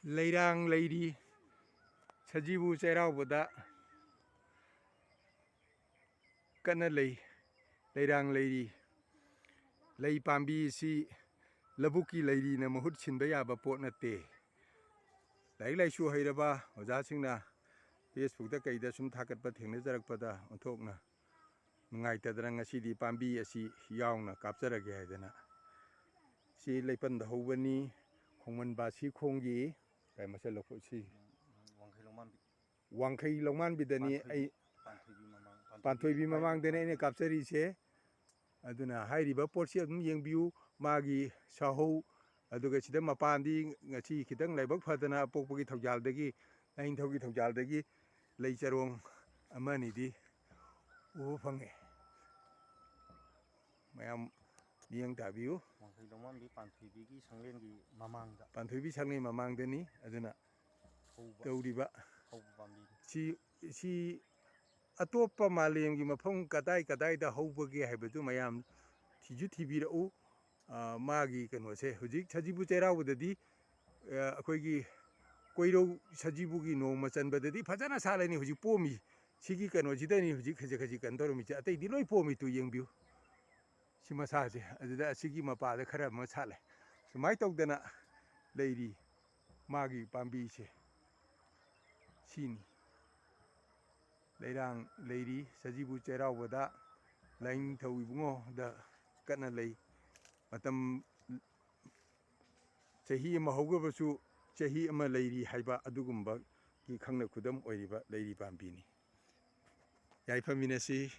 ꯂꯩꯔꯥꯡ ꯂꯩꯔꯤ ꯁꯖꯤꯕꯨ ꯆꯩꯔꯥꯎꯕꯗ ꯀꯟꯅ ꯂꯩꯔꯥꯡ ꯂꯩꯔꯤ ꯂꯩ ꯄꯥꯝꯕꯤ ꯑꯁꯤ ꯂꯧꯕꯨꯛꯀꯤ ꯂꯩꯔꯤꯅ ꯃꯍꯨꯠ ꯁꯤꯟꯕ ꯌꯥꯕ ꯄꯣꯠ ꯅꯠꯇꯦ ꯂꯥꯏꯔꯤꯛ ꯂꯥꯏꯁꯨ ꯍꯩꯔꯕ ꯑꯣꯖꯥꯁꯤꯡꯅ ꯐꯦꯁꯕꯨꯛꯇ ꯀꯩꯗ ꯁꯨꯝ ꯊꯥꯒꯠꯄ ꯊꯦꯡꯅꯖꯔꯛꯄꯗ ꯑꯣꯟꯊꯣꯛꯅ ꯅꯨꯡꯉꯥꯏꯇꯗꯅ ꯉꯁꯤꯗꯤ ꯄꯥꯝꯕꯤ ꯑꯁꯤ ꯌꯥꯎꯅ ꯀꯥꯞꯆꯔꯒꯦ ꯍꯥꯏꯗꯅ ꯁꯤ ꯂꯩꯄꯟꯗ ꯍꯧꯕꯅꯤ ꯈꯣꯡꯃꯟ ꯕꯥꯁꯤ ꯈꯣꯡꯒꯤ ꯃꯁꯜ ꯁꯤ ꯋꯥꯡꯈꯩ ꯂꯧꯃꯥꯟꯕꯤꯗꯅꯤ ꯑꯩ ꯄꯥꯟꯊꯣꯏꯕꯤ ꯃꯃꯥꯡꯗꯅꯤ ꯑꯩꯅ ꯀꯥꯞꯆꯔꯤꯁꯦ ꯑꯗꯨꯅ ꯍꯥꯏꯔꯤꯕ ꯄꯣꯠꯁꯤ ꯑꯗꯨꯝ ꯌꯦꯡꯕꯤꯌꯨ ꯃꯥꯒꯤ ꯁꯥꯍꯧ ꯑꯗꯨꯒ ꯁꯤꯗ ꯃꯄꯥꯟꯗꯤ ꯉꯁꯤ ꯈꯤꯇꯪ ꯂꯥꯏꯕꯛ ꯐꯗꯅ ꯑꯄꯣꯛꯄꯒꯤ ꯊꯧꯖꯥꯜꯗꯒꯤ ꯂꯥꯏꯅꯤꯡꯊꯧꯒꯤ ꯊꯧꯖꯥꯜꯗꯒꯤ ꯂꯩ ꯆꯔꯣꯡ ꯑꯃꯅꯤꯗꯤ ꯎꯕ ꯐꯪꯉꯦ ꯃꯌꯥꯝ ꯃꯤꯠꯌꯦꯡ ꯇꯥꯕꯤꯌꯨ ꯋꯥꯡꯈꯩ ꯂꯧꯃꯥꯟꯕꯤ ꯄꯥꯟꯊꯣꯏꯕꯤꯒꯤ ꯁꯪꯂꯦꯟꯒꯤ ꯃꯃꯥꯡꯗ ꯄꯥꯟꯊꯣꯏꯕꯤ ꯁꯪꯂꯦꯟ ꯃꯃꯥꯡꯗꯅꯤ ꯑꯗꯨꯅ ꯇꯧꯔꯤꯕ ꯁꯤ ꯑꯇꯣꯞꯄ ꯃꯥꯂꯦꯝꯒꯤ ꯃꯐꯝ ꯀꯗꯥꯏꯗ ꯍꯧꯕꯒꯦ ꯍꯥꯏꯕꯗꯨ ꯃꯌꯥꯝ ꯊꯤꯕꯤꯔꯛꯎ ꯃꯥꯒꯤ ꯀꯩꯅꯣꯁꯦ ꯍꯧꯖꯤꯛ ꯁꯖꯤꯕꯨ ꯆꯩꯔꯥꯎꯕꯗꯗꯤ ꯑꯩꯈꯣꯏꯒꯤ ꯀꯣꯏꯔꯧ ꯁꯖꯤꯕꯨꯒꯤ ꯅꯣꯡꯃ ꯆꯟꯕꯗꯗꯤ ꯐꯖꯅ ꯁꯥꯠꯂꯅꯤ ꯍꯧꯖꯤꯛ ꯄꯣꯝꯃꯤ ꯁꯤꯒꯤ ꯀꯩꯅꯣꯁꯤꯗꯅꯤ ꯍꯧꯖꯤꯛ ꯈꯖꯤꯛ ꯀꯩꯅꯣ ꯇꯧꯔꯝꯃꯤꯁꯦ ꯑꯇꯩꯗꯤ ꯂꯣꯏ ꯄꯣꯝꯃꯤ ꯇꯨ ꯌꯦꯡꯕꯤꯌꯨ ꯁꯤ ꯃꯁꯥꯁꯦ ꯑꯗꯨꯗ ꯑꯁꯤꯒꯤ ꯃꯄꯥꯗ ꯈꯔ ꯑꯃ ꯁꯥꯠꯂꯦ ꯁꯨꯃꯥꯏꯅ ꯇꯧꯗꯅ ꯂꯩꯔꯤ ꯃꯥꯒꯤ ꯄꯥꯝꯕꯤꯁꯦ ꯁꯤꯅꯤ ꯂꯩꯔꯥꯡ ꯂꯩꯔꯤ ꯁꯖꯤꯕꯨ ꯆꯩꯔꯥꯎꯕꯗ ꯂꯥꯏꯅꯤꯡꯊꯧ ꯏꯕꯨꯡꯉꯣꯗ ꯀꯟꯅ ꯂꯩ ꯃꯇꯝ ꯆꯍꯤ ꯑꯃ ꯍꯧꯈ꯭ꯔꯕꯁꯨ ꯆꯍꯤ ꯑꯃ ꯂꯩꯔꯤ ꯍꯥꯏꯕ ꯑꯗꯨꯒꯨꯝꯕꯒꯤ ꯈꯪꯅ ꯈꯨꯗꯝ ꯑꯣꯏꯔꯤꯕ ꯂꯩꯔꯤ ꯄꯥꯝꯕꯤꯅꯤ ꯌꯥꯏꯐꯃꯤꯟꯅꯁꯤ